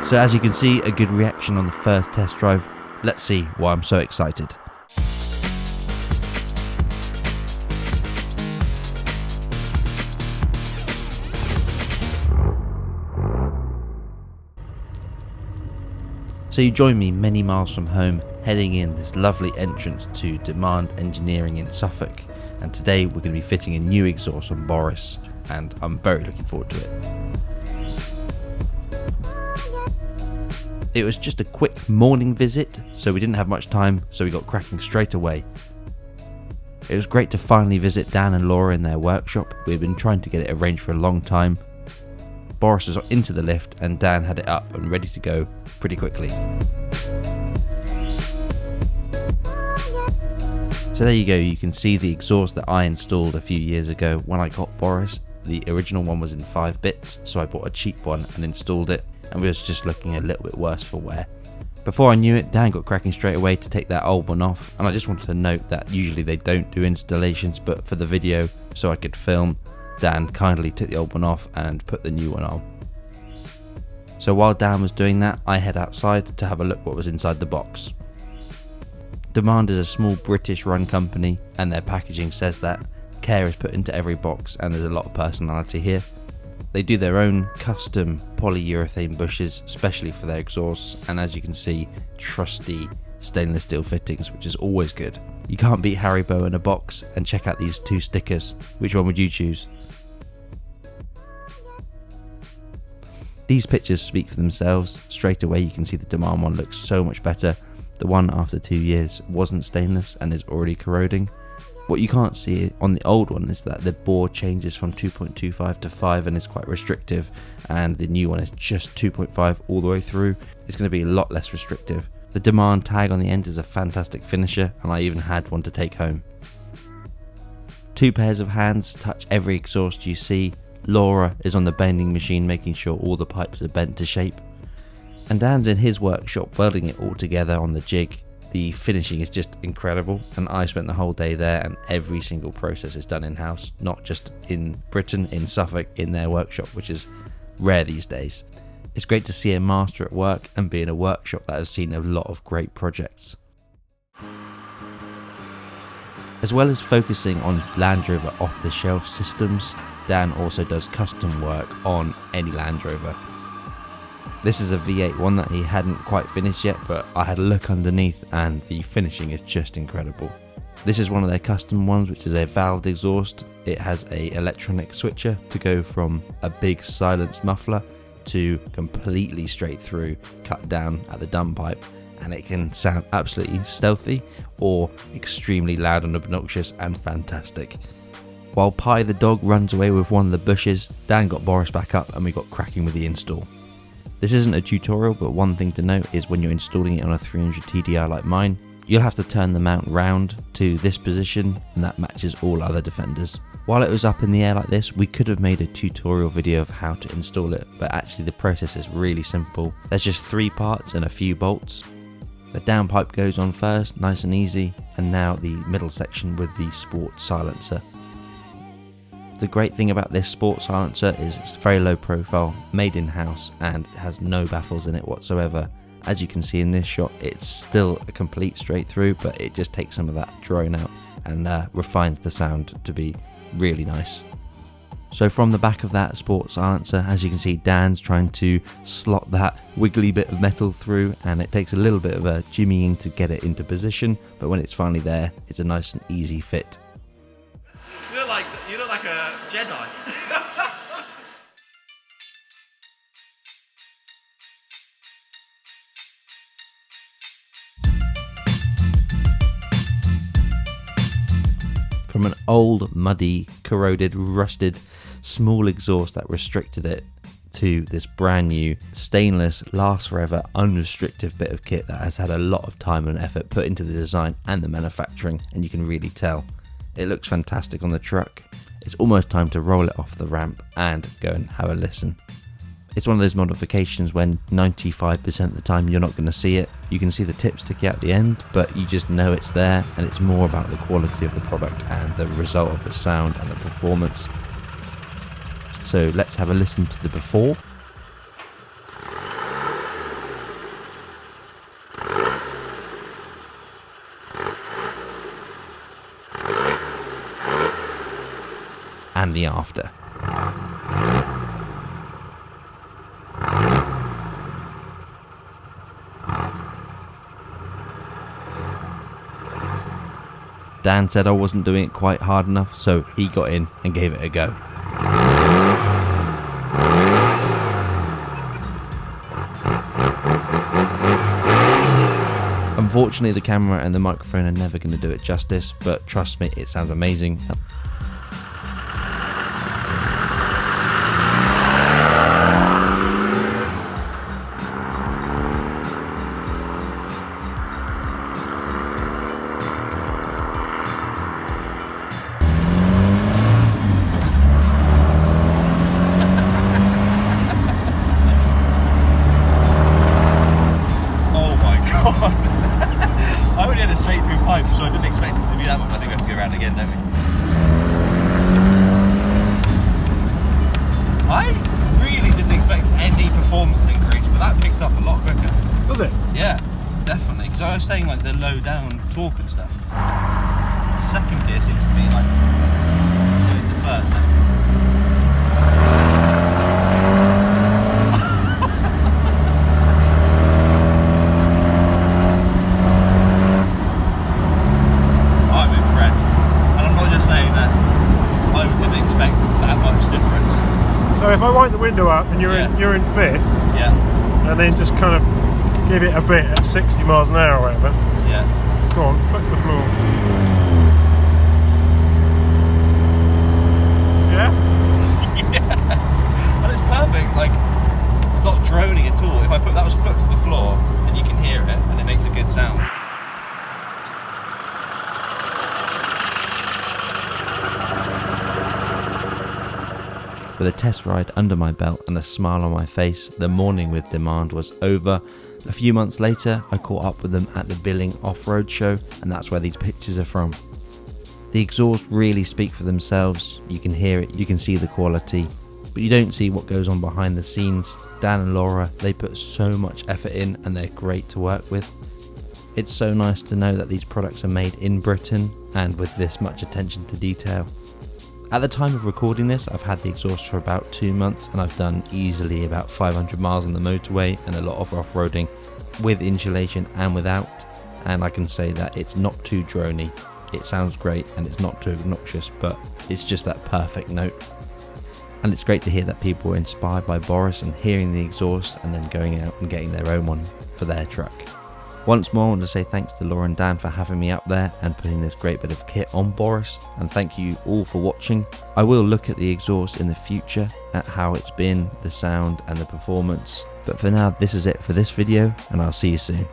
So as you can see, a good reaction on the first test drive. Let's see why I'm so excited. So you join me many miles from home, heading in this lovely entrance to Demand Engineering in Suffolk, and today we're going to be fitting a new exhaust on Boris, and I'm very looking forward to it. It was just a quick morning visit, so we didn't have much time, so we got cracking straight away. It was great to finally visit Dan and Laura in their workshop. We've been trying to get it arranged for a long time. Boris was into the lift and Dan had it up and ready to go pretty quickly. So there you go, you can see the exhaust that I installed a few years ago when I got Boris. The original one was in 5 bits, so I bought a cheap one and installed it, and was just looking a little bit worse for wear. Before I knew it, Dan got cracking straight away to take that old one off, and I just wanted to note that usually they don't do installations, but for the video, so I could film, Dan kindly took the old one off and put the new one on. So while Dan was doing that, I head outside to have a look what was inside the box. Demand is a small British run company, and their packaging says that. Care is put into every box and there's a lot of personality here. They do their own custom polyurethane bushes, especially for their exhausts, and as you can see, trusty stainless steel fittings, which is always good. You can't beat Haribo in a box, and check out these 2 stickers. Which one would you choose? These pictures speak for themselves. Straight away you can see the Demand one looks so much better. The one after 2 years wasn't stainless and is already corroding. What you can't see on the old one is that the bore changes from 2.25 to 5 and is quite restrictive, and the new one is just 2.5 all the way through. It's going to be a lot less restrictive. The Demand tag on the end is a fantastic finisher, and I even had one to take home. 2 pairs of hands touch every exhaust you see. Laura is on the bending machine making sure all the pipes are bent to shape, and Dan's in his workshop welding it all together on the jig. The finishing is just incredible, and I spent the whole day there, and every single process is done in-house, not just in Britain, in Suffolk, in their workshop, which is rare these days. It's great to see a master at work and be in a workshop that has seen a lot of great projects. As well as focusing on Land Rover off-the-shelf systems, Dan also does custom work on any Land Rover. This is a V8 one that he hadn't quite finished yet, but I had a look underneath and the finishing is just incredible. This is one of their custom ones, which is a valved exhaust. It has a electronic switcher to go from a big silenced muffler to completely straight through, cut down at the dump pipe, and it can sound absolutely stealthy or extremely loud and obnoxious and fantastic. While Pi the dog runs away with one of the bushes, Dan got Boris back up and we got cracking with the install. This isn't a tutorial, but one thing to note is when you're installing it on a 300 TDI like mine, you'll have to turn the mount round to this position, and that matches all other Defenders. While it was up in the air like this, we could have made a tutorial video of how to install it, but actually the process is really simple. There's just 3 parts and a few bolts. The downpipe goes on first, nice and easy, and now the middle section with the sport silencer. The great thing about this sport silencer is it's very low profile, made in-house, and it has no baffles in it whatsoever. As you can see in this shot, it's still a complete straight through, but it just takes some of that drone out and refines the sound to be really nice. So from the back of that sport silencer, as you can see, Dan's trying to slot that wiggly bit of metal through, and it takes a little bit of a jimmying to get it into position, but when it's finally there, it's a nice and easy fit. You look like a Jedi. From an old, muddy, corroded, rusted, small exhaust that restricted it to this brand new, stainless, lasts forever, unrestricted bit of kit that has had a lot of time and effort put into the design and the manufacturing, and you can really tell. It looks fantastic on the truck. It's almost time to roll it off the ramp and go and have a listen. It's one of those modifications when 95% of the time you're not going to see it. You can see the tip sticking out the end, but you just know it's there, and it's more about the quality of the product and the result of the sound and the performance. So let's have a listen to the before. and the after. Dan said I wasn't doing it quite hard enough, so he got in and gave it a go. Unfortunately, the camera and the microphone are never going to do it justice, but trust me, it sounds amazing. I already had a straight through pipe, so I didn't expect it to be that much. I think we have to go around again, don't we? I really didn't expect any performance increase, but that picked up a lot quicker. Was it? Yeah, definitely. Because I was saying like the low down torque and stuff. The second gear seems to be like goes to first. So if I wind the window up and you're in fifth, and then just kind of give it a bit at 60 miles an hour or whatever. Yeah. Go on, foot to the floor. Yeah? Yeah. And it's perfect. Like, it's not droning at all. If I put that was foot to the floor, and you can hear it, and it makes a good sound. With a test ride under my belt and a smile on my face, the morning with Demand was over. A few months later, I caught up with them at the Billing off-road show, and that's where these pictures are from. The exhausts really speak for themselves. You can hear it, you can see the quality, but you don't see what goes on behind the scenes. Dan and Laura, they put so much effort in and they're great to work with. It's so nice to know that these products are made in Britain and with this much attention to detail. At the time of recording this, I've had the exhaust for about 2 months and I've done easily about 500 miles on the motorway and a lot of off-roading with insulation and without, and I can say that it's not too drony. It sounds great and it's not too obnoxious, but it's just that perfect note. And it's great to hear that people were inspired by Boris and hearing the exhaust and then going out and getting their own one for their truck. Once more, I want to say thanks to Laura and Dan for having me up there and putting this great bit of kit on Boris, and thank you all for watching. I will look at the exhaust in the future, at how it's been, the sound and the performance, but for now this is it for this video, and I'll see you soon.